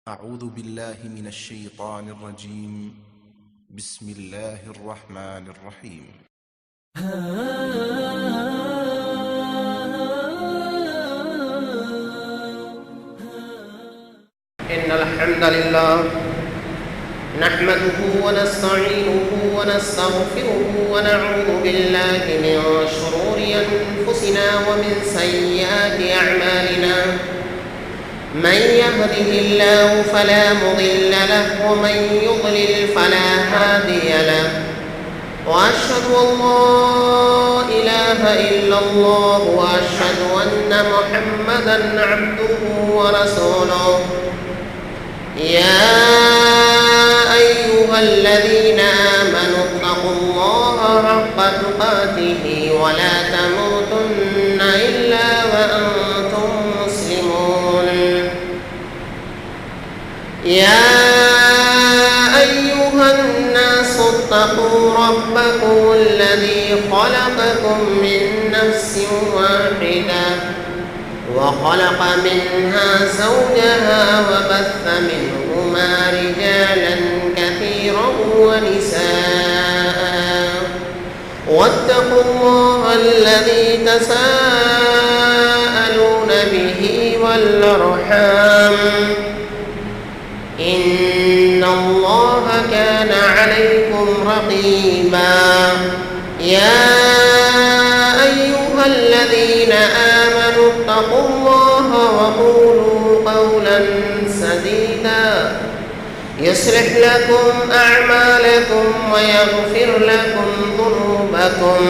أعوذ بالله من الشيطان الرجيم. بسم الله الرحمن الرحيم. إن الحمد لله نحمده ونستعينه ونستغفره ونعوذ بالله من شرور أنفسنا ومن سيئات أعمالنا. من يهده الله فلا مضل له ومن يضلل فلا هادي له. وأشهد أن لا إله إلا الله وأشهد أن محمدا عبده ورسوله. يا أيها الذين آمنوا اتقوا الله حق تقاته ولا تموتن إلا وأنتم مسلمون. يا أيها الناس اتقوا ربكم الذي خلقكم من نفس واحدة وخلق منها زوجها وبث منهما رجالا كثيرا ونساء. واتقوا الله الذي تساءلون به والأرحام إن الله كان عليكم رقيبا. يا أيها الذين آمنوا اتقوا الله وقولوا قولا سديدا يصلح لكم أعمالكم ويغفر لكم ذنوبكم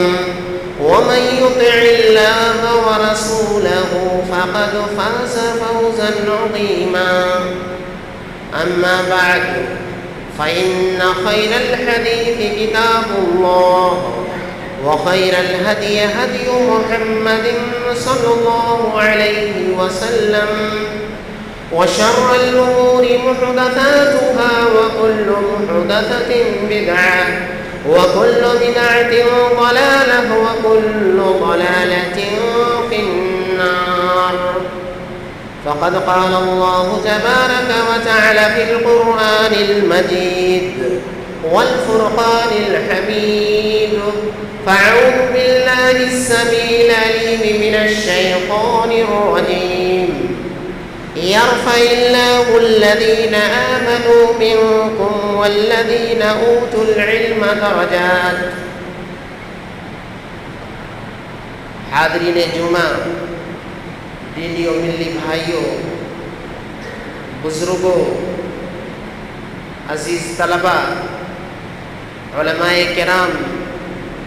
ومن يطع الله ورسوله فقد فاز فوزا عظيما. أما بعد فإن خير الحديث كتاب الله وخير الهدي هدي محمد صلى الله عليه وسلم وشر الأمور محدثاتها وكل محدثة بدعة وكل بدعة ضلالة وكل ضلالة في النار. فقد قال الله تبارك وتعالى في القرآن المجيد والفرقان الحميد: فأعوذ بالله السميع العليم من الشيطان الرجيم. يرفع الله الذين آمنوا منكم والذين أوتوا العلم درجات. حاضرین جمعہ، دینی و ملی بھائیوں، بزرگوں، عزیز طلبہ، علماء کرام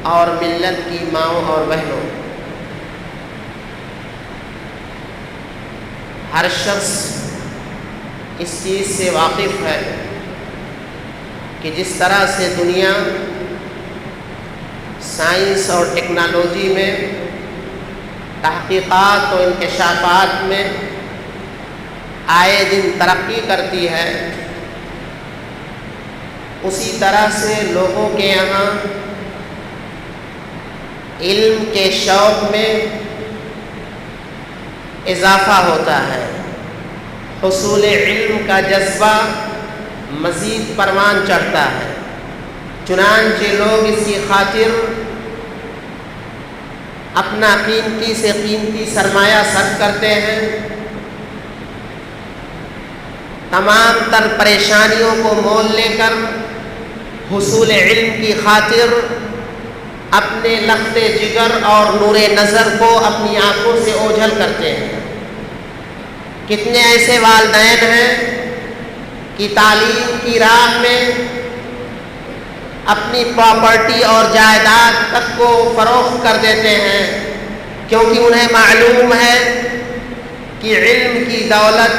اور ملت کی ماؤں اور بہنوں، ہر شخص اس چیز سے واقف ہے کہ جس طرح سے دنیا سائنس اور ٹیکنالوجی میں تحقیقات و انکشافات میں آئے دن ترقی کرتی ہے، اسی طرح سے لوگوں کے یہاں علم کے شوق میں اضافہ ہوتا ہے، حصول علم کا جذبہ مزید پروان چڑھتا ہے۔ چنانچہ لوگ اسی خاطر اپنا قیمتی سے قیمتی سرمایہ صرف کرتے ہیں، تمام تر پریشانیوں کو مول لے کر حصول علم کی خاطر اپنے لخت جگر اور نور نظر کو اپنی آنکھوں سے اوجھل کرتے ہیں۔ کتنے ایسے والدین ہیں کہ تعلیم کی راہ میں اپنی پراپرٹی اور جائیداد تک کو فروخت کر دیتے ہیں، کیونکہ انہیں معلوم ہے کہ علم کی دولت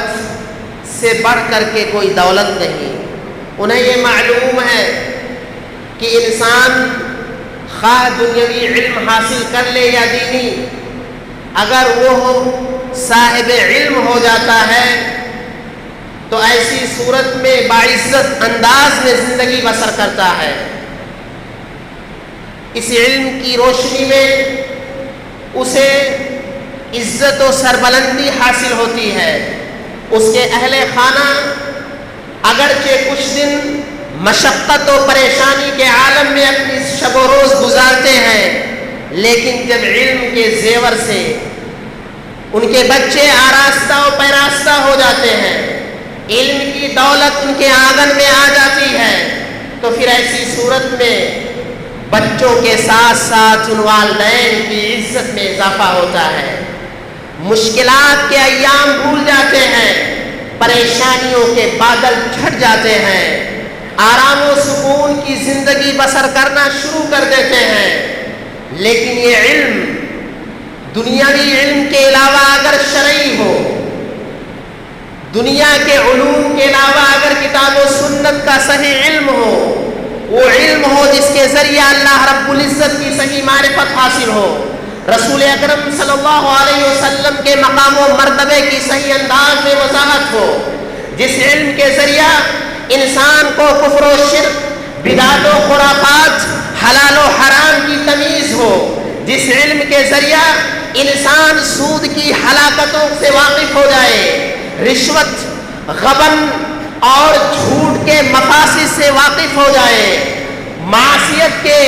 سے بڑھ کر کے کوئی دولت نہیں۔ انہیں یہ معلوم ہے کہ انسان خواہ دنیاوی علم حاصل کر لے یا دینی، اگر وہ صاحب علم ہو جاتا ہے تو ایسی صورت میں باعزت انداز میں زندگی بسر کرتا ہے۔ اس علم کی روشنی میں اسے عزت و سربلندی حاصل ہوتی ہے، اس کے اہل خانہ اگرچہ کچھ دن مشقت و پریشانی کے عالم میں اپنی شب و روز گزارتے ہیں، لیکن جب علم کے زیور سے ان کے بچے آراستہ و پیراستہ ہو جاتے ہیں، علم کی دولت ان کے آنگن میں آ جاتی ہے، تو پھر ایسی صورت میں بچوں کے ساتھ ساتھ ان والدین کی عزت میں اضافہ ہوتا ہے، مشکلات کے ایام بھول جاتے ہیں، پریشانیوں کے بادل چھٹ جاتے ہیں، آرام و سکون کی زندگی بسر کرنا شروع کر دیتے ہیں۔ لیکن یہ علم دنیاوی علم کے علاوہ اگر شرعی ہو، دنیا کے علوم کے علاوہ اگر کتاب و سنت کا صحیح علم ہو، وہ علم ہو جس کے ذریعہ اللہ رب العزت کی صحیح معرفت حاصل ہو، رسول اکرم صلی اللہ علیہ وسلم کے مقام و مرتبے کی صحیح انداز میں وضاحت ہو، جس علم کے ذریعہ انسان کو کفر و شرک، بدعت و خرافات، حلال و حرام کی تمیز ہو، جس علم کے ذریعہ انسان سود کی ہلاکتوں سے واقف ہو جائے، رشوت، غبن اور جھوٹ کے مفاسد سے واقف ہو جائے، معصیت کے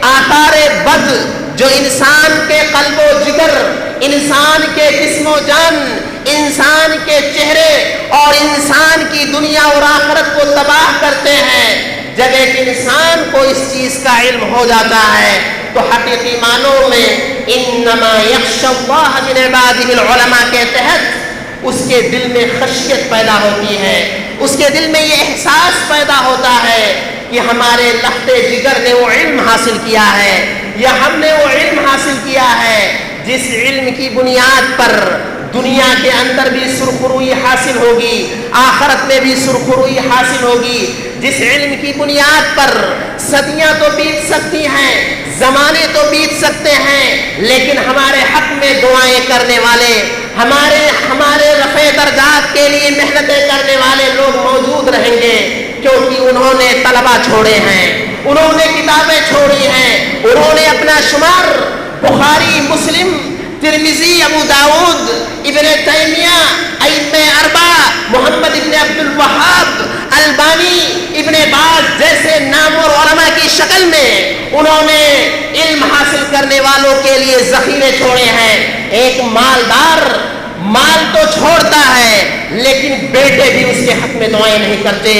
آثار بد جو انسان کے قلب و جگر، انسان کے جسم و جان، انسان کے چہرے اور انسان کی دنیا اور آخرت کو تباہ کرتے ہیں، جب ایک انسان کو اس چیز کا علم ہو جاتا ہے تو حقیقی معنوں میں انما یخشی اللہ من عبادہ العلماء کے تحت اس کے دل میں خشیت پیدا ہوتی ہے، اس کے دل میں یہ احساس پیدا ہوتا ہے کہ ہمارے لختے جگر نے وہ علم حاصل کیا ہے، یا ہم نے وہ علم حاصل کیا ہے جس علم کی بنیاد پر دنیا کے اندر بھی سرخروئی حاصل ہوگی، آخرت میں بھی سرخروئی حاصل ہوگی، جس علم کی بنیاد پر صدیاں تو بیت سکتی ہیں، زمانے تو بیت سکتے ہیں، لیکن ہمارے حق میں دعائیں کرنے والے، ہمارے رفع درجات کے لیے محنتیں کرنے والے لوگ موجود رہیں گے، کیونکہ انہوں نے طلبہ چھوڑے ہیں، انہوں نے کتابیں چھوڑی ہیں، انہوں نے اپنا شمار بخاری، مسلم، ترمذی، ابو داؤد، ابن تیمیہ، ائمہ اربعہ، محمد ابن عبد الوہاب، البانی، ابن باز جیسے نامور علماء کی شکل میں انہوں نے علم حاصل کرنے والوں کے لیے ذخیرے چھوڑے ہیں۔ ایک مالدار مال تو چھوڑتا ہے، لیکن بیٹے بھی اس کے حق میں دعائیں نہیں کرتے،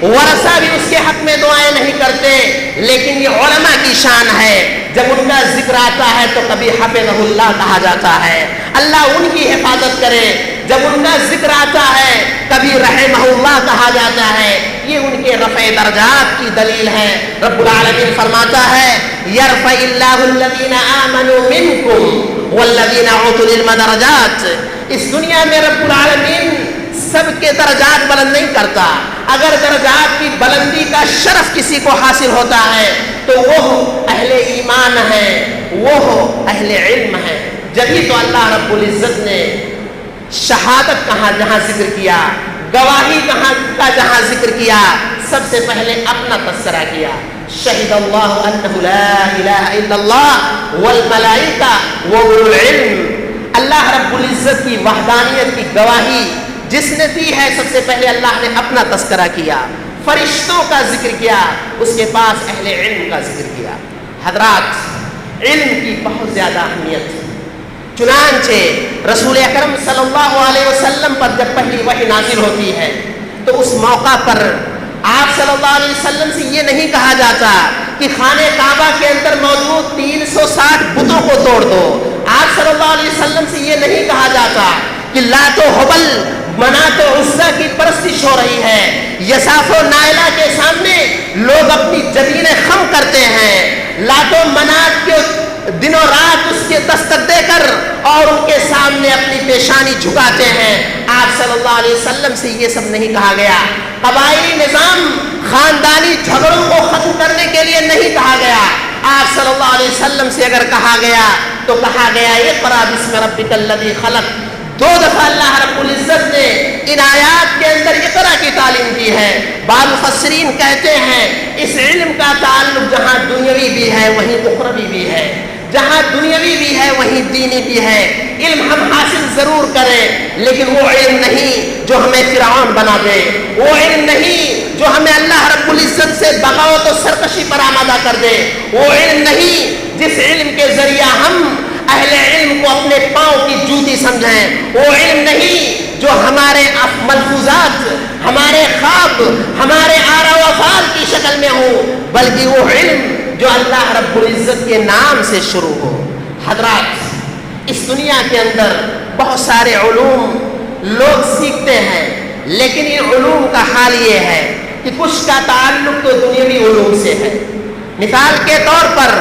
ورثہ بھی اس کے حق میں دعائیں نہیں کرتے، لیکن یہ علماء کی شان ہے، جب ان کا ذکر آتا ہے تو کبھی حفظہ اللہ کہا جاتا ہے، اللہ ان کی حفاظت کرے، جب ان کا ذکر آتا ہے کبھی رحمہ اللہ کہا جاتا ہے، یہ ان کے رفع درجات کی دلیل ہے۔ رب العالمین فرماتا ہے یرفع اللہ الذین آمنوا منکم والذین اوتوا العلم درجات، اس دنیا میں رب العالمین سب کے درجات بلند نہیں کرتا، اگر درجات کی بلندی کا شرف کسی کو حاصل ہوتا ہے تو وہ اہل ایمان ہے، وہ اہل علم ہے، جبھی تو اللہ رب العزت نے شہادت کہاں جہاں ذکر کیا، گواہی کہاں کا جہاں ذکر کیا، سب سے پہلے اپنا تذکرہ کیا، شہد اللہ انہ لا الہ الا اللہ والملائکہ واولو العلم، اللہ رب العزت کی وحدانیت کی گواہی جس نے دی ہے، سب سے پہلے اللہ نے اپنا تذکرہ کیا، فرشتوں کا ذکر کیا، اس کے پاس اہل علم کا ذکر کیا۔ حضرات، علم کی بہت زیادہ اہمیت ہے، چنانچہ رسول اکرم صلی اللہ علیہ وسلم پر جب پہلی وحی نازل ہوتی ہے تو اس موقع پر آپ صلی اللہ علیہ وسلم سے یہ نہیں کہا جاتا کہ خانہ کعبہ کے اندر موجود 360 بتوں کو توڑ دو، آپ صلی اللہ علیہ وسلم سے یہ نہیں کہا جاتا کہ لات و حبل، منات و عزا کی پرستش ہو رہی ہے، یساف و نائلہ کے سامنے لوگ اپنی جبینیں خم کرتے ہیں، لات و منات کے دنوں رات اس کے دستک دے کر اور ان کے سامنے اپنی پیشانی جھکاتے ہیں، آپ صلی اللہ علیہ وسلم سے یہ سب نہیں کہا گیا، قبائلی نظام، خاندانی جھگڑوں کو ختم کرنے کے لیے نہیں کہا گیا، آپ صلی اللہ علیہ وسلم سے اگر کہا گیا تو کہا گیا اقرأ باسم ربک الذی خلق، دو دفعہ اللہ رب العزت نے ان آیات کے اندر اقرا کی تعلیم دی ہے۔ بعض مفسرین کہتے ہیں اس علم کا تعلق جہاں دنیاوی بھی ہے وہیں اخروی بھی ہے، جہاں دنیاوی بھی ہے وہیں دینی بھی ہے. علم ہم حاصل ضرور کریں لیکن وہ علم نہیں جو ہمیں فرعون بنا دے، وہ علم نہیں جو ہمیں اللہ رب العزت سے بغاوت و سرکشی پر آمادہ کر دے، وہ علم نہیں جس علم کے ذریعہ ہم اہل علم کو اپنے پاؤں کی جوتی سمجھیں، وہ علم نہیں جو ہمارے ملفوظات، ہمارے خواب، ہمارے آرا و افعال کی شکل میں ہو، بلکہ وہ علم جو اللہ رب العزت کے نام سے شروع ہو. حضرات، اس دنیا کے اندر بہت سارے علوم لوگ سیکھتے ہیں، لیکن ان علوم کا حال یہ ہے کہ کچھ کا تعلق تو دنیاوی علوم سے ہے. مثال کے طور پر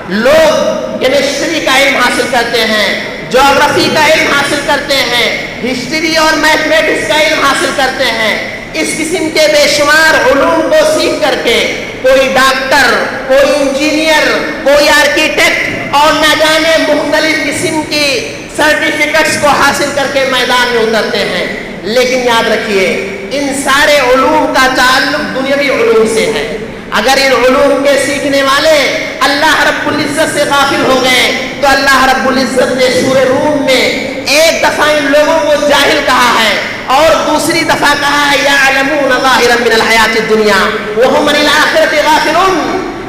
لوگ کیمسٹری کا علم حاصل کرتے ہیں، جغرافی کا علم حاصل کرتے ہیں، ہسٹری اور میتھمیٹکس کا علم حاصل کرتے ہیں. اس قسم کے بے شمار علوم کو سیکھ کر کے کوئی ڈاکٹر، کوئی انجینئر، کوئی آرکیٹیکٹ اور نہ جانے مختلف قسم کی سرٹیفکیٹس کو حاصل کر کے میدان میں اترتے ہیں. لیکن یاد رکھیے ان سارے علوم کا تعلق دنیاوی علوم سے ہے. اگر ان علوم کے سیکھنے والے اللہ رب العزت سے غافل ہو گئے تو اللہ رب العزت نے سورہ روم میں ایک دفعہ ان لوگوں کو جاہل کہا ہے اور دوسری دفعہ کہا ہے یعلمون ظاہرا من الحیات الدنیا وهم عن الآخرۃ غافلون.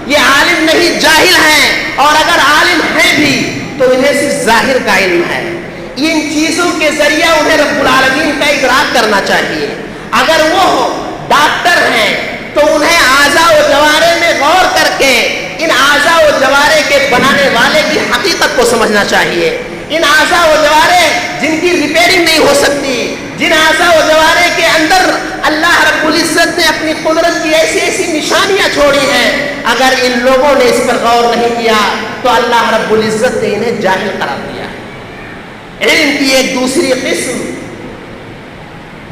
یہ عالم نہیں، جاہل ہیں، اور اگر عالم ہیں بھی تو انہیں صرف ظاہر کا علم ہے. ان چیزوں کے ذریعہ انہیں رب العالمین کا ادراک کرنا چاہیے. اگر وہ ڈاکٹر ہیں تو انہیں اعضاء و جوارے میں غور کر کے ان اعضاء و جوارے کے بنانے والے کی حقیقت کو سمجھنا چاہیے. ان اعضاء و جوارے جن کی ریپیئرنگ نہیں ہو سکتی، جن اعضاء و جوارے کے اندر اللہ رب العزت نے اپنی قدرت کی ایسی ایسی نشانیاں چھوڑی ہیں، اگر ان لوگوں نے اس پر غور نہیں کیا تو اللہ رب العزت نے انہیں جاہل قرار دیا. علم کی ایک دوسری قسم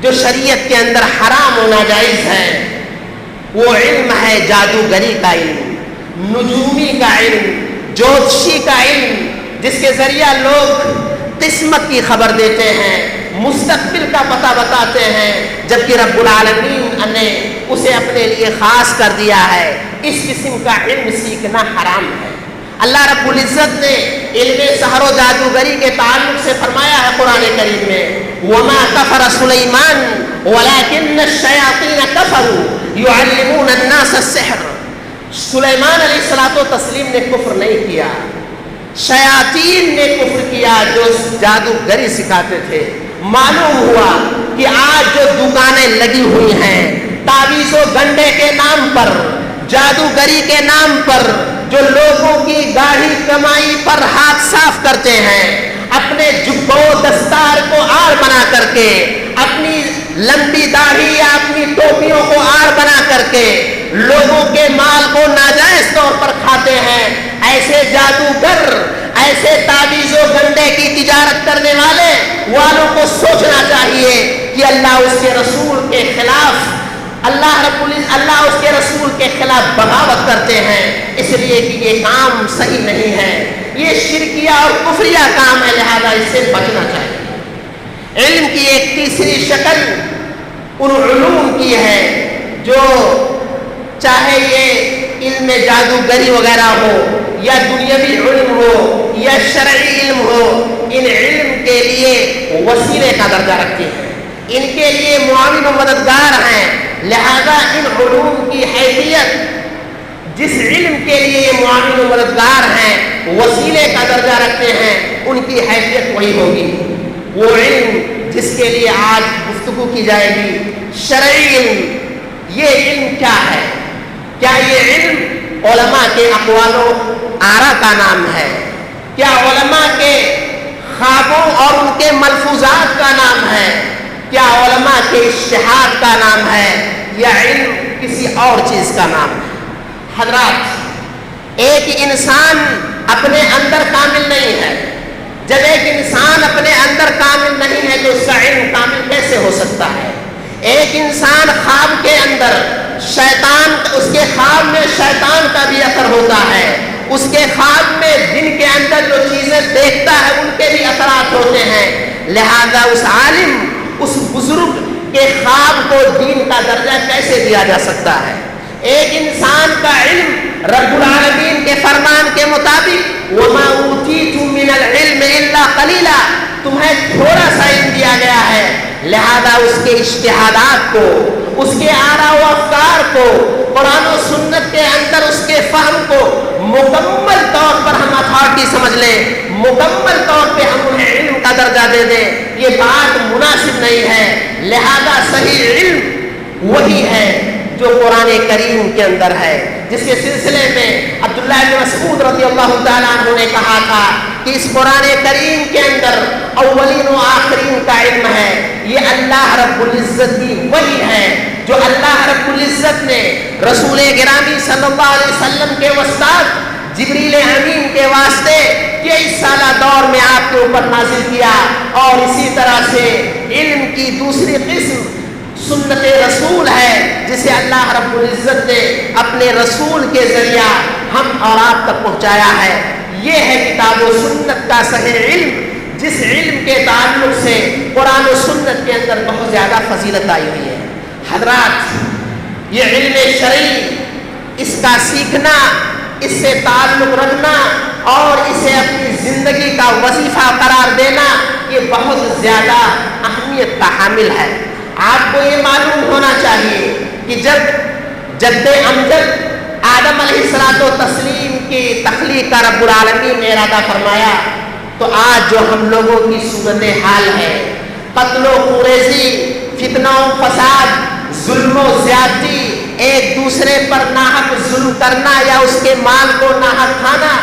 جو شریعت کے اندر حرام و ناجائز ہے وہ علم ہے جادوگری کا علم، نجومی کا علم، جوتشی کا علم، جس کے ذریعہ لوگ قسمت کی خبر دیتے ہیں، مستقبل کا پتہ بتاتے ہیں، جبکہ رب العالمین نے اسے اپنے لیے خاص کر دیا ہے. اس قسم کا علم سیکھنا حرام ہے. اللہ رب العزت نے علم سحر و جادوگری کے تعلق سے فرمایا ہے قرآن کریم میں وما کفر سلیمان ولکن الشیاطین کفروا یعلمون الناس السحر. سلیمان علیہ الصلوۃ والتسلیم نے کفر نہیں کیا، شیاطین نے کفر کیا جو جادوگری سکھاتے تھے. معلوم ہوا کہ آج جو دکانیں لگی ہوئی ہیں تعویذ و گنڈے کے نام پر، جادوگری کے نام پر، جو لوگوں کی گاڑی کمائی پر ہاتھ صاف کرتے ہیں، اپنے جبوں دستار کو آڑ بنا کر کے، اپنی لمبی داڑھی یا اپنی ٹوپیوں کو آڑ بنا کر کے لوگوں کے مال کو ناجائز طور پر کھاتے ہیں، ایسے جادوگر، ایسے تعویذ و گنڈے کی تجارت کرنے والوں کو سوچنا چاہیے کہ اللہ اس کے رسول کے خلاف، اللہ اس کے رسول کے خلاف بغاوت کرتے ہیں، اس لیے کہ یہ کام صحیح نہیں ہے، یہ شرکیہ اور کفریہ کام ہے، لہذا اس سے بچنا چاہیے. علم کی ایک تیسری شکل ان علوم کی ہے جو چاہے یہ علم جادوگری وغیرہ ہو یا دنیاوی علم ہو یا شرعی علم ہو، ان علم کے لیے وسیلے کا درجہ رکھتے ہیں، ان کے لیے معاون و مددگار ہیں. لہذا ان علوم کی حیثیت جس علم کے لیے یہ معاون و مددگار ہیں، وسیلے کا درجہ رکھتے ہیں، ان کی حیثیت وہی ہوگی. وہ علم جس کے لیے آج گفتگو کی جائے گی، شرعی علم. یہ علم کیا ہے؟ کیا یہ علم علماء کے اقوال و آرا کا نام ہے؟ کیا علماء کے خوابوں اور ان کے ملفوظات کا نام ہے؟ کیا علماء کے اجتہاد کا نام ہے یا علم کسی اور چیز کا نام ہے؟ حضرات، ایک انسان اپنے اندر کامل نہیں ہے. جب ایک انسان اپنے اندر کامل نہیں ہے تو اس کا علم کامل کیسے ہو سکتا ہے؟ ایک انسان خواب کے اندر اس کے خواب میں شیطان کا بھی اثر ہوتا ہے، اس کے خواب میں دن کے اندر جو چیزیں دیکھتا ہے ان کے بھی اثرات ہوتے ہیں. لہذا اس عالم، اس بزرگ کے خواب کو دین کا درجہ کیسے دیا جا سکتا ہے؟ ایک انسان کا علم رب العالمین کے فرمان کے مطابق وما اوتیتم من العلم الا قلیلا، تمہیں تھوڑا سا علم دیا گیا ہے، لہذا اس کے اجتہادات کو، اس کے آراء و افکار کو، قرآن و سنت کے اندر اس کے فہم کو مکمل طور پر ہم اتھارٹی سمجھ لیں، مکمل طور پہ ہم انہیں علم کا درجہ دے دیں، یہ بات مناسب نہیں ہے۔ لہذا صحیح علم وہی ہے جو قرآن کریم کے اندر ہے، جس کے سلسلے میں عبداللہ بن مسعود رضی اللہ تعالیٰ عنہ نے کہا تھا کہ اس قرآن کریم کے اندر اولین و آخرین کا علم ہے، یہ اللہ رب العزت کی وحی ہے جو اللہ رب العزت نے رسول گرامی صلی اللہ علیہ وسلم کے واسطے جبریل امین کے واسطے 23 سالہ دور میں آپ کے اوپر نازل کیا، اور اسی طرح سے علم کی دوسری قسم سنت رسول ہے، جسے اللہ رب العزت نے اپنے رسول کے ذریعہ ہم اور آپ تک پہنچایا ہے۔ یہ ہے کتاب و سنت کا صحیح علم، جس علم کے تعلق سے قرآن و سنت کے اندر بہت زیادہ فضیلت آئی ہوئی ہے۔ حضرات، یہ علم شرعی، اس کا سیکھنا، اس سے تعلق رکھنا اور اسے اپنی زندگی کا وظیفہ قرار دینا، یہ بہت زیادہ اہمیت کا حامل ہے۔ آپ کو یہ معلوم ہونا چاہیے کہ جب جد امجد آدم علیہ السلام کی تخلیق کا رب العالمین نے ارادہ فرمایا، تو آج جو ہم لوگوں کی صورت حال ہے، قتل و خریزی، فتنہ و فساد، ظلم و زیادتی، ایک دوسرے پر ناحق ظلم کرنا یا اس کے مال کو ناحق کھانا،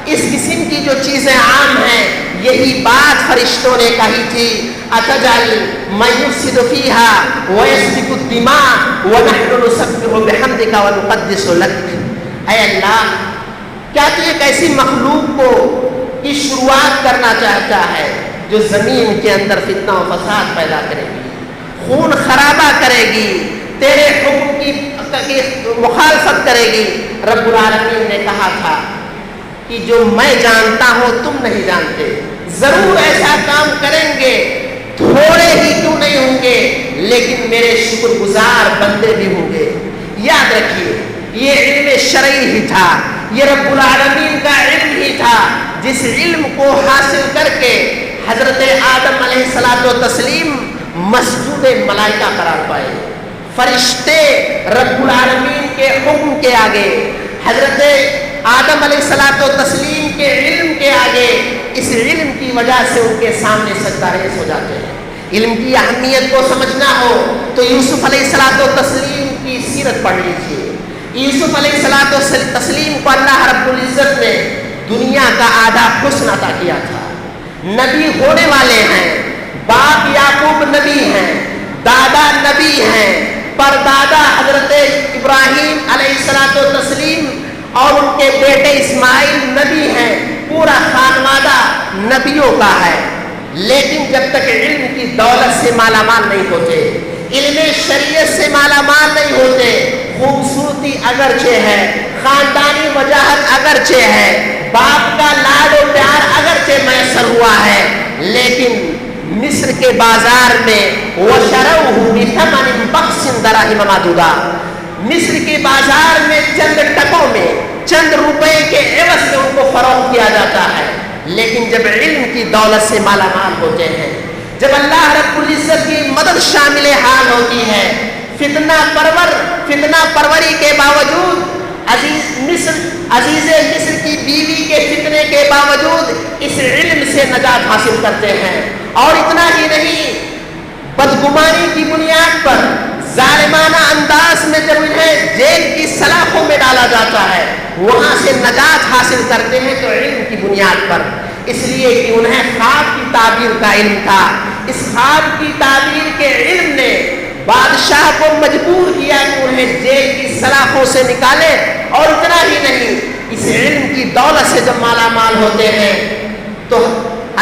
اس قسم کی جو چیزیں عام ہیں، یہی بات فرشتوں نے کہی تھی، اتجعل من یفسد فیہا ویسفک الدماء ونحن نسبح بحمدک ونقدس لک۔ اے اللہ، کیا تو ایک ایسی مخلوق کو کی شروعات کرنا چاہتا ہے جو زمین کے اندر فتنہ و فساد پیدا کرے گی، خون خرابہ کرے گی، تیرے حکم کی مخالفت کرے گی؟ رب العالمین نے کہا تھا کہ جو میں جانتا ہوں تم نہیں جانتے، ضرور ایسا کام کریں گے، تھوڑے ہی کیوں نہیں ہوں گے، لیکن میرے شکر گزار بندے بھی ہوں گے۔ یاد رکھیے، یہ علم شرعی ہی تھا، یہ رب العالمین کا علم ہی تھا، جس علم کو حاصل کر کے حضرت آدم علیہ الصلوۃ والتسلیم مسجود ملائکہ قرار پائے۔ فرشتے رب العالمین کے حکم کے آگے، حضرت آدم علیہ الصلوۃ والتسلیم کے علم کے آگے، اس علم کی وجہ سے ان کے سامنے سجدہ ریز ہو جاتے ہیں۔ علم کی اہمیت کو سمجھنا ہو تو یوسف علیہ الصلوۃ والتسلیم کی سیرت پڑھ لیجیے۔ یوسف علیہ الصلوۃ والتسلیم کو اللہ رب العزت نے دنیا کا آدھا حسن عطا کیا تھا۔ نبی ہونے والے ہیں، باپ یعقوب نبی ہیں، دادا نبی ہیں، پردادا حضرت ابراہیم علیہ الصلوۃ والتسلیم اور ان کے بیٹے اسماعیل نبی ہیں، پورا خانوادہ نبیوں کا ہے، لیکن جب تک علم کی دولت سے مالا مال نہیں ہوتے، علم شریعت سے مالا مال نہیں ہوتے، خوبصورتی اگرچہ ہے، خاندانی وجاہت اگرچہ ہے، باپ کا لاڈ و پیار اگرچہ میسر ہوا ہے، لیکن مصر کے بازار میں وَشَرَوْهُ بِثَمَنٍ بَخْسٍ دَرَاهِمَ مَعْدُودَةٍ، مصر کے بازار میں چند ٹکوں میں، چند روپے کے عوض میں ان کو فروخت کیا جاتا ہے، لیکن جب علم کی دولت سے مالا مال ہوتے ہیں، جب اللہ رب العزت کی مدد شامل حال ہوتی ہے، فتنہ پروری کے باوجود، عزیز مصر کی بیوی کے فتنے کے باوجود اس علم سے نجات حاصل کرتے ہیں۔ اور اتنا ہی نہیں، بدگمانی کی بنیاد پر ظالمانہ انداز میں جب انہیں جیل کی سلاخوں میں ڈالا جاتا ہے، وہاں سے نجات حاصل کرتے ہیں تو علم کی بنیاد پر، اس لیے کہ انہیں خواب کی تعبیر کا علم تھا۔ اس خواب کی تعبیر کے علم نے بادشاہ کو مجبور کیا کہ انہیں جیل کی سلاخوں سے نکالے، اور اتنا ہی نہیں، اس علم کی دولت سے جب مالا مال ہوتے ہیں تو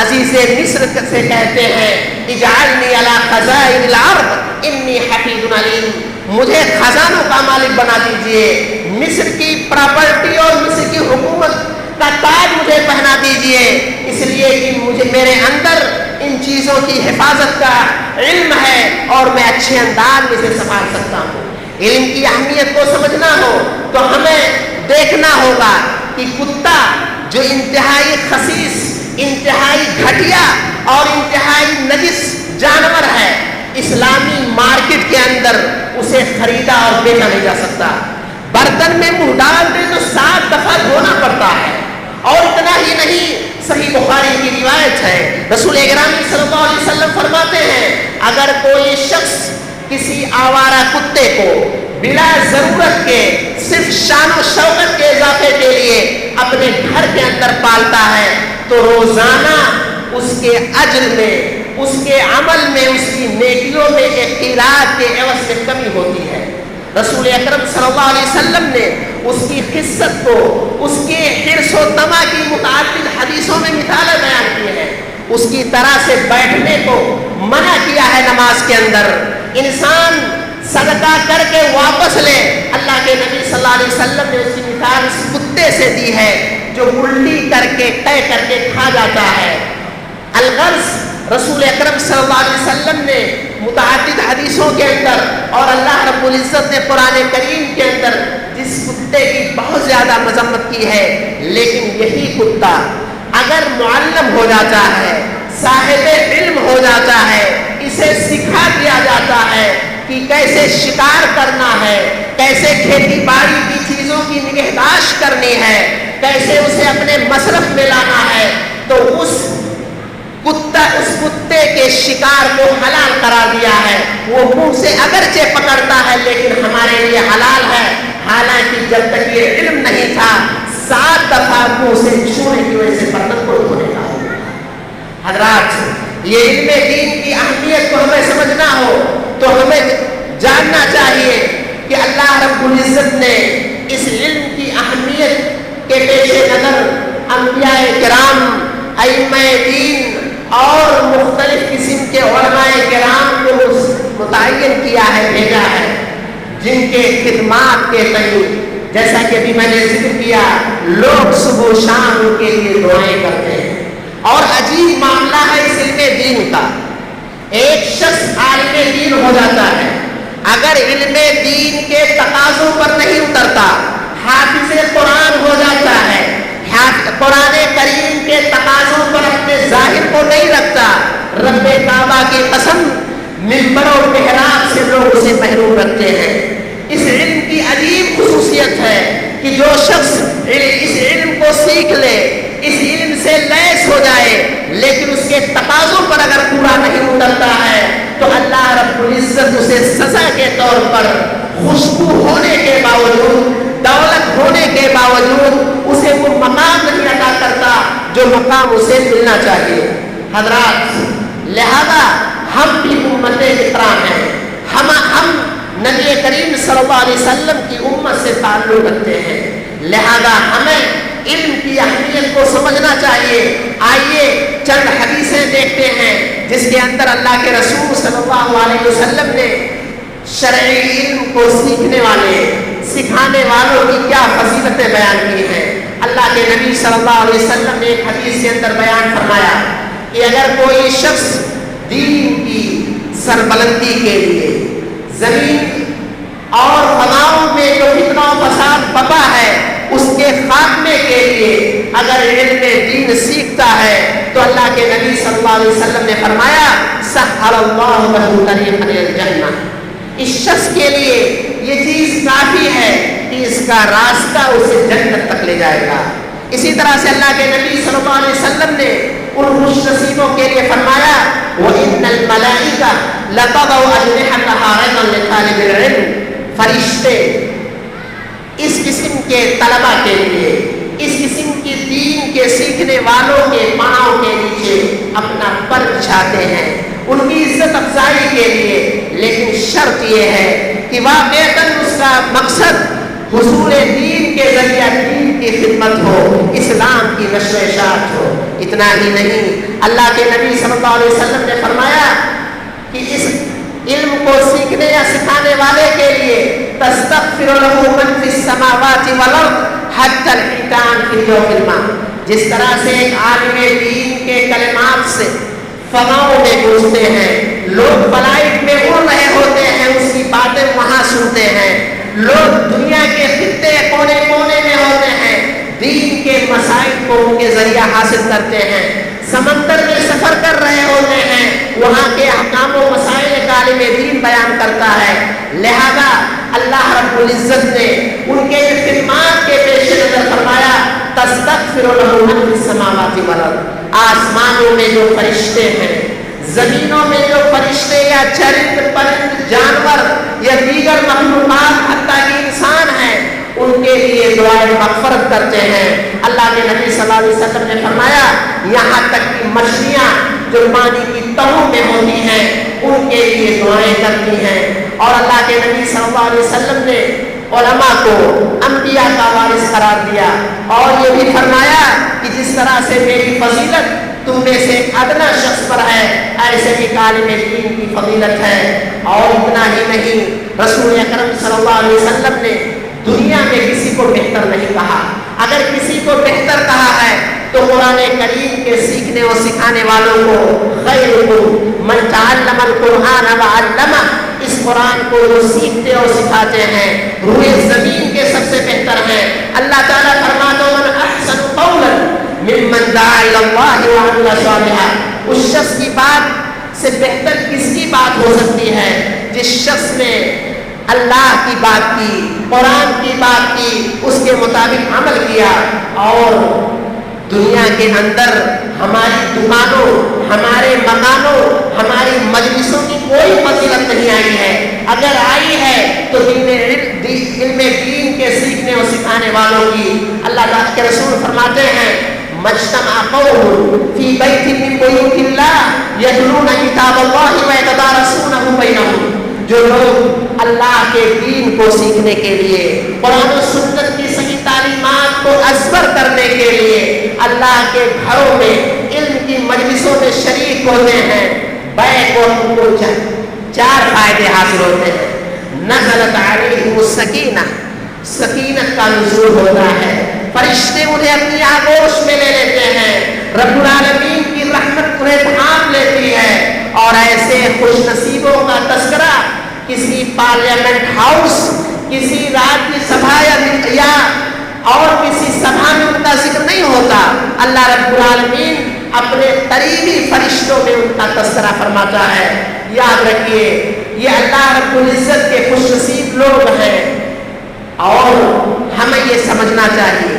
عزیز مصر سے کہتے ہیں اجعلنی علی خزائن الارض انی حفیظ علیم، مجھے خزانوں کا مالک بنا دیجئے، مصر کی پراپرٹی اور مصر کی حکومت کا تاج مجھے پہنا دیجئے، اس لیے کہ مجھے میرے اندر ان چیزوں کی حفاظت کا علم ہے اور میں اچھے انداز میں سے سنبھال سکتا ہوں۔ علم کی اہمیت کو سمجھنا ہو تو ہمیں دیکھنا ہوگا کہ کتا جو انتہائی خسیس، انتہائی گھٹیا اور انتہائی نجس جانور ہے، اسلامی مارکیٹ کے اندر اسے خریدا اور بیچا نہیں جا سکتا۔ برتن میں منہ ڈال دے تو 7 دفعہ دھونا پڑتا ہے۔ اور اتنا ہی نہیں، صحیح بخاری کی روایت ہے، رسول اکرم صلی اللہ علیہ وسلم فرماتے ہیں اگر کوئی شخص کسی آوارہ کتے کو بلا ضرورت کے صرف شان و شوکت کے اضافے کے لیے اپنے گھر کے اندر پالتا ہے تو روزانہ اس کے اجر میں، اس کے عمل میں، اس کی نیکیوں میں ایک قیراط کے عوض میں کمی ہوتی ہے۔ رسول اکرم صلی اللہ علیہ وسلم نے اس کی خصت کو، اس کے حرص و طمع کی متعدد حدیثوں میں مثالیں بیان کی ہیں۔ اس کی طرح سے بیٹھنے کو منع کیا ہے نماز کے اندر۔ انسان صدقہ کر کے واپس لے، اللہ کے نبی صلی اللہ علیہ وسلم نے اس کی مثال اس کتے سے دی ہے جو الٹی کر کے طے کر کے کھا جاتا ہے۔ الغرض رسول اکرم صلی اللہ علیہ وسلم نے متعدد حدیثوں کے اندر اور اللہ رب العزت نے قرآن کریم کے اندر جس کتے کی بہت زیادہ مذمت کی ہے، لیکن یہی کتا اگر معلم ہو جاتا ہے، صاحب علم ہو جاتا ہے، اسے سکھا دیا جاتا ہے کہ کیسے شکار کرنا ہے، کیسے کھیتی باڑی کی چیزوں کی نگہداشت کرنی ہے، کیسے اسے اپنے مصرف میں لانا ہے، تو اس کتے کے شکار کو حلال قرار دیا ہے۔ وہ منہ سے اگرچہ پکڑتا ہے لیکن ہمارے لیے حلال ہے، حالانکہ جب تک یہ علم نہیں تھا 7 دفعہ منہ سے چھونے کی وجہ سے برتن کو دھونے کا ہوگا۔ حضرات، یہ علم دین کی اہمیت کو ہمیں سمجھنا ہو تو ہمیں جاننا چاہیے کہ اللہ رب العزت نے اس علم کی اہمیت کے پیش نظر انبیاء کرام، ائمہ دین اور مختلف قسم کے علماء کرام کو متعین کیا ہے، بھیجا ہے، جن کے خدمات کے تئیں جیسا کہ ابھی میں نے ذکر کیا لوگ صبح و شام ان کے لیے دعائیں کرتے ہیں۔ اور عجیب معاملہ ہے اس علم دین کا، ایک شخص عالم دین ہو جاتا ہے، اگر علم دین کے تقاضوں پر نہیں اترتا، حافظ قرآن ہو جاتا ہے، قرآن کریم کے تقاضوں پر اپنے ظاہر کو نہیں رکھتا، رب کعبہ کی قسم منبر اور محراب سے لوگ اسے محروم رکھتے ہیں۔ اس علم کی عجیب خصوصیت ہے کہ جو شخص اس علم کو سیکھ لے، اس علم سے لیس ہو جائے، لیکن اس کے تقاضوں پر اگر پورا نہیں اترتا ہے تو اللہ رب العزت اسے سزا کے طور پر خوشبو ہونے کے باوجود، دولت ہونے کے باوجود اسے وہ مقام نہیں عطا کرتا جو مقام اسے ملنا چاہیے۔ حضرات، لہذا ہم بھی امت اکرام ہیں، ہم نبی کریم صلی اللہ علیہ وسلم کی امت سے تعلق رکھتے ہیں، لہذا ہمیں علم کی اہمیت کو سمجھنا چاہیے۔ آئیے چند حدیثیں دیکھتے ہیں جس کے اندر اللہ کے رسول صلی اللہ علیہ وسلم نے شرعی علم کو سیکھنے والے، سکھانے والوں کی کیا فضیلتیں بیان کی ہیں۔ اللہ کے نبی صلی اللہ علیہ وسلم نے ایک حدیث کے اندر بیان فرمایا کہ اگر کوئی شخص دین کی سربلندی کے لیے زمین اور فضاؤں میں جو فتنہ و فساد بپا ہے اس کے خاتمے کے لیے اگر علم دین سیکھتا ہے تو اللہ کے نبی صلی اللہ علیہ وسلم نے فرمایا سہل اللہ لہ طریقا الی الجنہ، اس شخص کے لیے یہ چیز کافی ہے کہ اس کا راستہ اسے جنت تک لے جائے گا۔ اسی طرح سے اللہ کے نبی صلی اللہ علیہ وسلم نے ان خوش نصیبوں کے لیے فرمایا وَإِنَّ الْمَلَائِكَةَ لَتَضَعُ أَجْنِحَتَهَا رِضًا لِطَالِبِ الْعِلْمِ، فرشتے اس قسم کے طلبہ کے لیے، اس قسم کی دین کے سیکھنے والوں کے پاؤں کے نیچے اپنا پر بچھاتے ہیں ان کی عزت افزائی کے لیے، لیکن شرط یہ ہے کہ واقعتاً اس کا مقصد حصول دین کے ذریعہ دین کی خدمت ہو، اسلام کی نشر و اشاعت ہو۔ اتنا ہی نہیں، اللہ کے نبی صلی اللہ علیہ وسلم نے فرمایا کہ اس علم کو سیکھنے یا سکھانے والے کے لیے تستغفر له من فی السماوات والارض حتی الحیتان فی جوف الماء، جس طرح سے ایک عالم دین کے کلمات سے فضاؤں میں گونجتے ہیں، لوگ فلائٹ میں اڑ رہے ہوتے ہیں، اس کی باتیں وہاں سنتے ہیں، لوگ دنیا کے خطے کونے کونے میں ہوتے ہیں، دین کے مسائل کو ان کے ذریعہ حاصل کرتے ہیں. سمندر میں سفر کر رہے ہوتے ہیں, وہاں کے احکام و مسائل ایک عالم دین بیان کرتا ہے. لہذا اللہ رب العزت نے ان کے خدمات کے پیش نظر فرمایا تستغفر له من فی السماوات والارض. آسمانوں میں جو فرشتے ہیں, زمینوں میں جو فرشتے یا چرند پرند جانور یا دیگر مخلوقات حتیٰ کہ انسان ہیں, ان کے لیے دعائیں مغفرت کرتے ہیں. اللہ کے نبی صلی اللہ علیہ وسلم نے فرمایا یہاں تک کہ مچھلیاں جو پانی کی تہوں میں ہوتی ہیں ان کے لیے دعائیں کرتی ہیں. اور اللہ کے نبی صلی اللہ علیہ وسلم نے علماء کو انبیاء کا وارث قرار دیا اور یہ بھی فرمایا کہ جس طرح سے میری فضیلت تم میں سے ادنا شخص پر ہے ایسے ہی عالم دین کی فضیلت ہے. اور اتنا ہی نہیں, رسول اکرم صلی اللہ علیہ وسلم نے دنیا میں کسی کو بہتر نہیں کہا. اگر کسی کو بہتر کہا ہے تو قرآن کریم کے سیکھنے اور سکھانے والوں کو خیرکم من تعلم القرآن وعلمہ, اس قرآن کو جو سیکھتے اور سکھاتے ہیں روئے زمین کے سب سے بہتر ہیں. اللہ تعالیٰ فرماتا ہے من احسن قولا ممن دعا الی اللہ وعمل صالحا. اس شخص کی بات سے بہتر کس کی بات ہو سکتی ہے جس شخص نے اللہ کی بات کی, قرآن کی بات کی, اس کے مطابق عمل کیا. اور دنیا کے اندر ہماری دکانوں, ہمارے مکانوں, ہماری مجلسوں کی کوئی فضیلت نہیں آئی ہے. اگر آئی ہے تو علم دین کے سیکھنے اور سکھانے والوں کی. اللہ تعالیٰ کے رسول فرماتے ہیں مجتمع قوم فی بیت من بیوت اللہ یتلون کتاب اللہ ویتدارسونہ بینہم. جو لوگ اللہ کے دین کو سیکھنے کے لیے, قرآن و سنت کی صحیح تعلیمات کو ازبر کرنے کے لیے اللہ کے گھروں میں علم کی مجلسوں میں شریک ہوتے ہیں, بیٹھ کر ان کو چار فائدے حاصل ہوتے ہیں. نزلت علیہم السکینہ, سکینت کا نزول ہوتا ہے, فرشتے انہیں اپنی آغوش میں لے لیتے ہیں, رب العالمین کی رحمت انہیں ڈھانپ لیتی ہے. اور ایسے خوش نصیبوں کا تذکرہ کسی پارلیمنٹ ہاؤس, کسی راجیہ سبھا یا اور کسی سبھا میں ان کا ذکر نہیں ہوتا. اللہ رب العالمین اپنے قریبی فرشتوں میں ان کا تذکرہ فرماتا ہے. یاد رکھیے یہ اللہ رب العزت کے خوش نصیب لوگ ہیں. اور ہمیں یہ سمجھنا چاہیے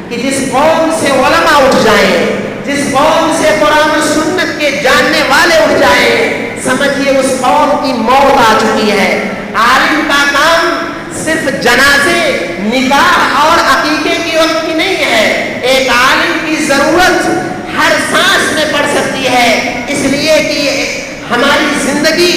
کہ جس قوم سے علماء اٹھ جائیں, جس قوم سے قرآن و سنت کے جاننے والے اٹھ جائیں, سمجھیے اس قوم کی موت آ چکی ہے. عالم کا کام صرف جنازے, نکاح اور عقیقے کی وقت کی نہیں ہے. ایک عالم کی ضرورت ہر سانس میں پڑ سکتی ہے, اس لیے کہ ہماری زندگی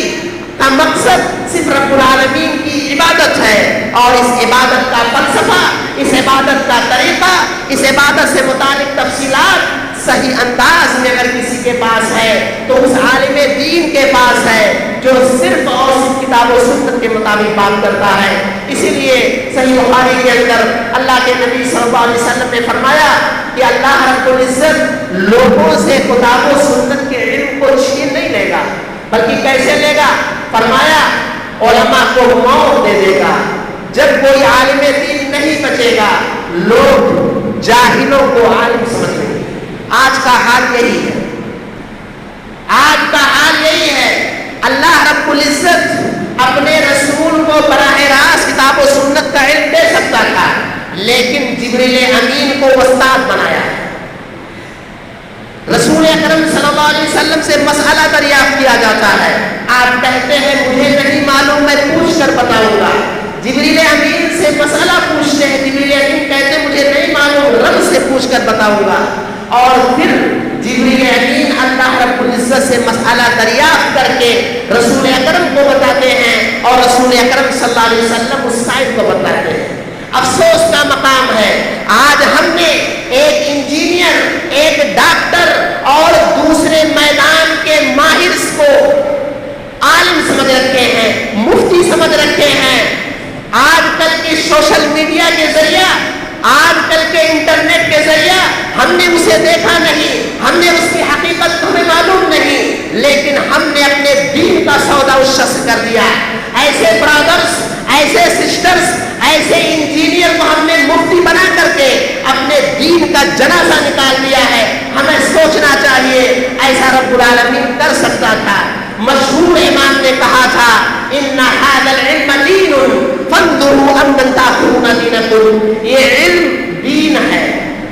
کا مقصد صرف رب العالمین کی عبادت ہے. اور اس عبادت کا فلسفہ, اس عبادت کا طریقہ, اس عبادت سے متعلق تفصیلات صحیح انداز میں اگر کسی کے پاس ہے تو اس عالم دین کے پاس ہے جو صرف اور صرف کتاب و سنت کے مطابق بات کرتا ہے. اسی لیے صحیح بخاری کے اندر اللہ کے نبی صلی اللہ علیہ وسلم نے فرمایا کہ اللہ رب العزت لوگوں سے کتاب و سنت کے علم کو چھین نہیں لے گا, بلکہ کیسے لے گا؟ فرمایا علماء کو موت دے دے گا. جب کوئی عالم دین نہیں بچے گا, لوگ جاہلوں کو عالم سمجھیں گے. آج کا حال یہی ہے, آج کا حال یہی ہے. اللہ رب العزت اپنے رسول کو براہ راست کتاب و سنت کا علم دے سکتا تھا, لیکن جبریل امین کو استاد بنایا. رسول اکرم صلی اللہ علیہ وسلم سے مسئلہ دریافت کیا جاتا ہے, آپ کہتے ہیں مجھے نہیں معلوم, میں پوچھ کر بتاؤں گا. جبریل امین سے مسئلہ پوچھتے ہیں, جبریل امین کہتے ہیں مجھے نہیں معلوم, رب سے پوچھ کر بتاؤں گا. اور پھر جبریل امین اللہ رب العزت سے مسئلہ دریافت کر کے رسول اکرم کو بتاتے ہیں, اور رسول اکرم صلی اللہ علیہ وسلم اس صاحب کو بتاتے ہیں. افسوس کا مقام ہے آج ہم نے ایک انجینئر, ایک ڈاکٹر اور دوسرے میدان کے ماہر کو عالم سمجھ رکھے ہیں, مفتی سمجھ رکھے ہیں. آج کل کے سوشل میڈیا کے ذریعہ, آج کل کے انٹرنیٹ کے ذریعہ ہم نے اسے دیکھا نہیں, ہم نے اس کی حقیقت ہمیں معلوم نہیں, لیکن ہم نے اپنے دین کا سودا اس شخص کر دیا. ایسے برادرز, ایسے سسٹرز, ایسے انجینئر کو ہم نے مفتی بنا کر کے اپنے دین کا کا جنازہ نکال دیا ہے. ہمیں سوچنا چاہیے ایسا رب العالمین کر سکتا تھا. مشہور امام نے کہا تھا ان ھذا العلم دین فانظروا امن تاخذون دینکم. یہ علم دین ہے،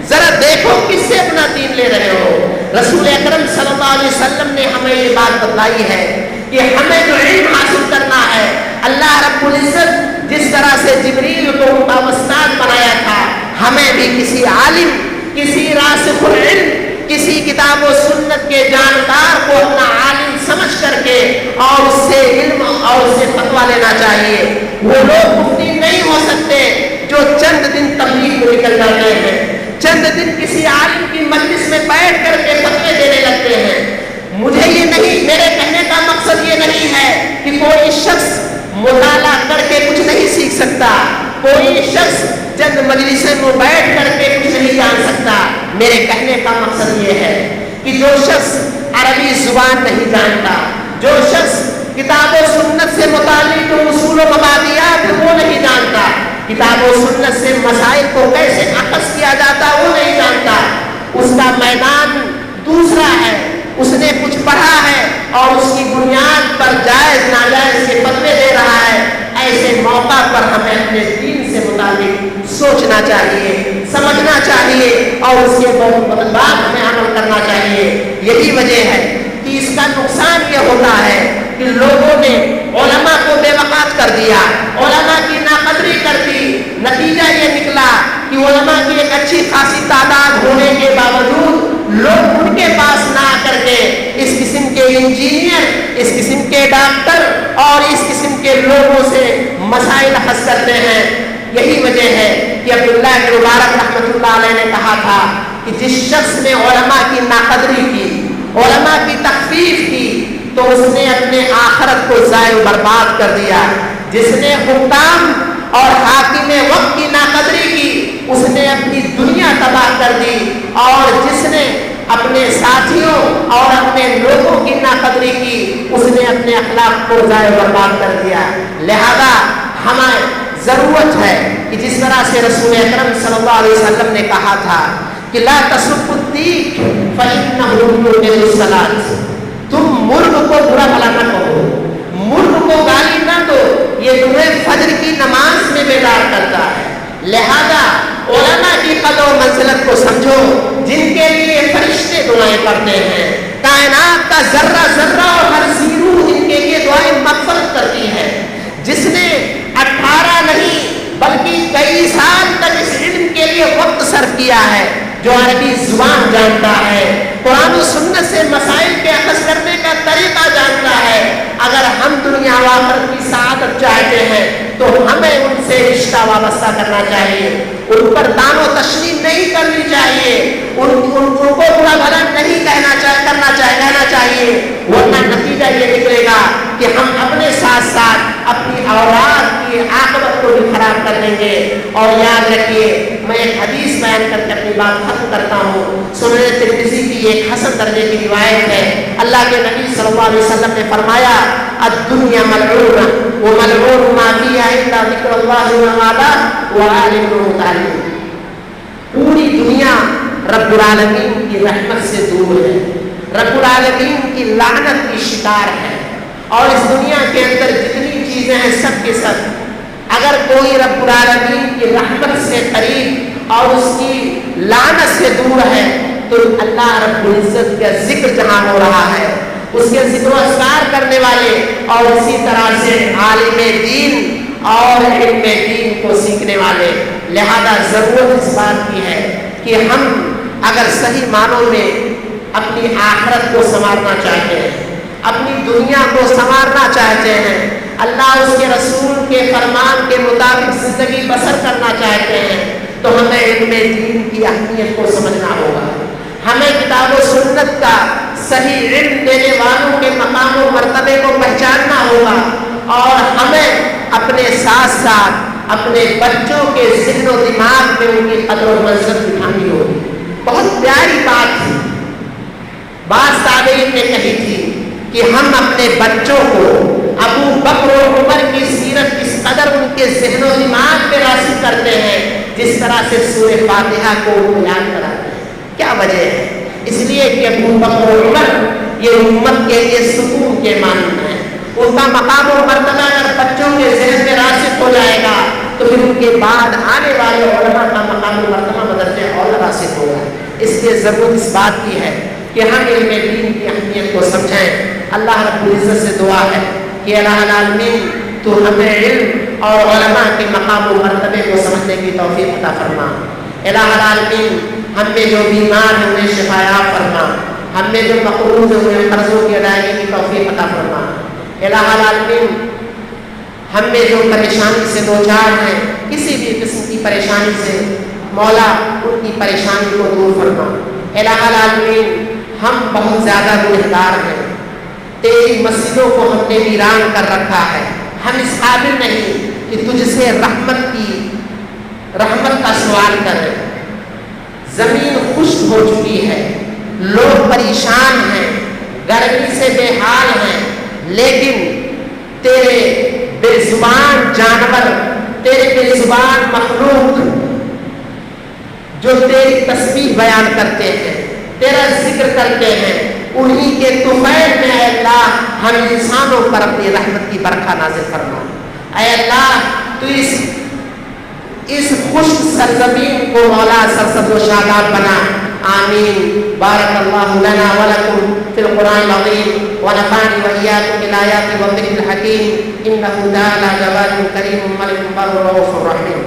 ذرا دیکھو کس سے اپنا دین لے رہے ہو. رسول اکرم صلی اللہ علیہ وسلم نے ہمیں یہ بات بتلائی ہے کہ ہمیں جو علم حاصل کرنا ہے، اللہ رب العزت جس طرح سے جبریل کو ان کا استاد بنایا تھا، ہمیں بھی کسی عالم، کسی راسخ العلم، کسی کتاب و سنت کے جانکار کو اپنا عالم سمجھ کر کے اور اس سے علم اور اس سے فتویٰ لینا چاہیے. وہ لوگ مفتی نہیں ہو سکتے جو چند دن تبلیغ میں نکل جاتے ہیں، چند دن کسی عالم کی مجلس میں بیٹھ کر کے فتوے دینے لگتے ہیں. مجھے یہ نہیں، میرے کہنے کا مقصد یہ نہیں ہے کہ کوئی شخص مطالعہ کر کے کچھ نہیں سیکھ سکتا، کوئی شخص چند مجلسوں میں بیٹھ کر کے کچھ نہیں جان سکتا. میرے کہنے کا مقصد یہ ہے کہ جو شخص عربی زبان نہیں جانتا، جو شخص کتاب و سنت سے متعلق جو اصول و مبادئات وہ نہیں جانتا، کتاب و سنت سے مسائل کو کیسے اخذ کیا جاتا وہ نہیں جانتا، اس کا میدان دوسرا ہے. اس نے کچھ پڑھا ہے اور اس کی بنیاد پر جائز ناجائز کے فتوے دے رہا ہے. ایسے موقع پر ہمیں اپنے دین سے متعلق سوچنا چاہیے، سمجھنا چاہیے اور اس کے بعد ہمیں عمل کرنا چاہیے. یہی وجہ ہے کہ اس کا نقصان یہ ہوتا ہے کہ لوگوں نے علماء کو بے وقت کر دیا، علماء کی ناقدری کر دی. نتیجہ یہ نکلا کہ علماء کی ایک اچھی خاصی تعداد ہونے کے باوجود لوگ ان کے پاس نہ آ کر کے اس قسم کے انجینئر، اس قسم کے ڈاکٹر اور اس قسم کے لوگوں سے مسائل حل کرتے ہیں. یہی وجہ ہے کہ عبداللہ بن مبارک رحمۃ اللہ علیہ نے کہا تھا کہ جس شخص نے علماء کی ناقدری کی، علماء کی تخفیف کی، تو اس نے اپنے آخرت کو ضائع و برباد کر دیا. جس نے حکام اور حاکم وقت کی ناقدری کی، اس نے اپنی دنیا تباہ کر دی. اور جس نے اپنے ساتھیوں اور اپنے لوگوں کی ناقدری کی، اس نے اپنے اخلاق کو ضائع و برباد کر دیا. لہذا ہمیں ضرورت ہے کہ جس طرح سے رسول اکرم صلی اللہ علیہ وسلم نے کہا تھا کہ لا تسبوا الدیک فإنہ یوقظ الصلاۃ. تم مرغ کو برا بھلا نہ کہو، مرغ کو گالی نہ دو، یہ تمہیں فجر کی نماز میں بیدار کرتا ہے. لہذا علماء کی قدر و منزلت کو سمجھو، جن کے لیے فرشتے دعائیں کرتے ہیں، کائنات کا ذرہ ذرہ اور ہر ذی روح جن کے لیے دعائیں مغفرت کرتی ہے. جس نے 18 نہیں بلکہ کئی سال تک اس علم کے لیے وقت صرف کیا ہے، جو عربی زبان جانتا ہے، قرآن و سنت سے مسائل کے اخذ کرنے کا طریقہ جانتا ہے، اگر ہم دنیا و آخرت کی سعادت چاہتے ہیں تو ہمیں ان سے رشتہ وابستہ کرنا چاہیے. ان پر دان و تشریح نہیں کرنی چاہیے، ان کو برا بھلا نہیں کرنا چاہیے. ورنہ نتیجہ یہ نکلے گا کہ ہم اپنے ساتھ ساتھ اپنی اولاد کی عاقبت کو بھی خراب کر لیں گے. اور یاد رکھیے، میں ایک حدیث بیان کر کے اپنی بات ختم کرتا ہوں. سنن ترمذی کی ایک حسن درجے کی روایت ہے. اللہ کے نبی صلی اللہ علیہ وسلم نے فرمایا الدنیا ملعونہ وملعون ما فیہا الا ذکر اللہ وما وعالم متعلم. پوری دنیا رب العالمین کی رحمت سے دور ہے، رب العالمین کی لعنت کی شکار ہے. اور اس دنیا کے اندر جتنی چیزیں ہیں سب کے سب، اگر کوئی رب العالمین کی رحمت سے قریب اور اس کی لعنت سے دور ہے تو اللہ رب العزت کا ذکر جہاں ہو رہا ہے، اس کے ذکر و اذکار کرنے والے اور اسی طرح سے عالم دین اور علم دین کو سیکھنے والے. لہذا ضرورت اس بات کی ہے کہ ہم اگر صحیح معنوں میں اپنی آخرت کو سنوارنا چاہتے ہیں، اپنی دنیا کو سنوارنا چاہتے ہیں، اللہ اس کے رسول کے فرمان کے مطابق زندگی بسر کرنا چاہتے ہیں، تو ہمیں علم دین کی اہمیت کو سمجھنا ہوگا. ہمیں کتاب و سنت کا صحیح علم دینے والوں کے مقام و مرتبے کو پہچاننا ہوگا. اور ہمیں اپنے ساتھ ساتھ اپنے بچوں کے ذہن و دماغ میں ان کی قدر و منزل بٹھانی ہوگی. بہت پیاری بات تھی، بعض تابعین نے کہی تھی کہ ہم اپنے بچوں کو ابو بکر و عمر کی سیرت اس قدر ان کے ذہن و دماغ میں راسخ کرتے ہیں جس طرح سے سورہ فاتحہ کو بیان کراتے ہیں. کیا وجہ ہے؟ اس لیے کہ ابو بکر و عمر یہ امت کے لیے سکون کے مانند ہیں. ان کا مقام و مرتبہ اگر بچوں کے ذہن میں راسخ ہو جائے گا تو پھر ان کے بعد آنے والے علماء کا مقام و مرتبہ بدرجہ اور راسخ ہوگا. اس لیے ضرورت اس بات کی ہے کہ ہم علم دین کی اہمیت کو سمجھیں. اللہ رب العزت سے دعا ہے کہ الہ العالمین تو ہمیں علم اور علماء کے مقام و مرتبے کو سمجھنے کی توفیق عطا فرما. الہ العالمین ہم میں جو بیمار ہیں انہیں شفایاب فرما. ہم میں جو مقروض ہوئے قرضوں کی ادائیگی کی توفیق عطا فرما. الہ العالمین ہم میں جو پریشانی سے دوچار ہیں کسی بھی قسم کی پریشانی سے مولا ان کی پریشانی کو دور فرما. الہ العالمین ہم بہت زیادہ گنہگار ہیں. تیری مسجدوں کو ہم نے ویران کر رکھا ہے. ہم اس قابل نہیں کہ تجھ سے رحمت کا سوال کریں. زمین خشک ہو چکی ہے, لوگ پریشان ہیں, گرمی سے بے حال ہیں, لیکن تیرے بے زبان جانور, تیرے بے زبان مخلوق جو تیری تسبیح بیان کرتے ہیں, تیرا ذکر کرتے ہیں, انہی کے طفیل میں اے اللہ ہم انسانوں پر اپنی رحمت کی برکھا نازل فرما. اے اللہ تو اس خشک سرزمین کو مولا سرسبز و شاداب بنا. آمین. بارک اللہ لنا ولکم فی القرآن العظیم ونفعني وإياكم بالآيات والذکر الحکیم. انہ تعالی جواد کریم ملک بر رؤوف رحیم.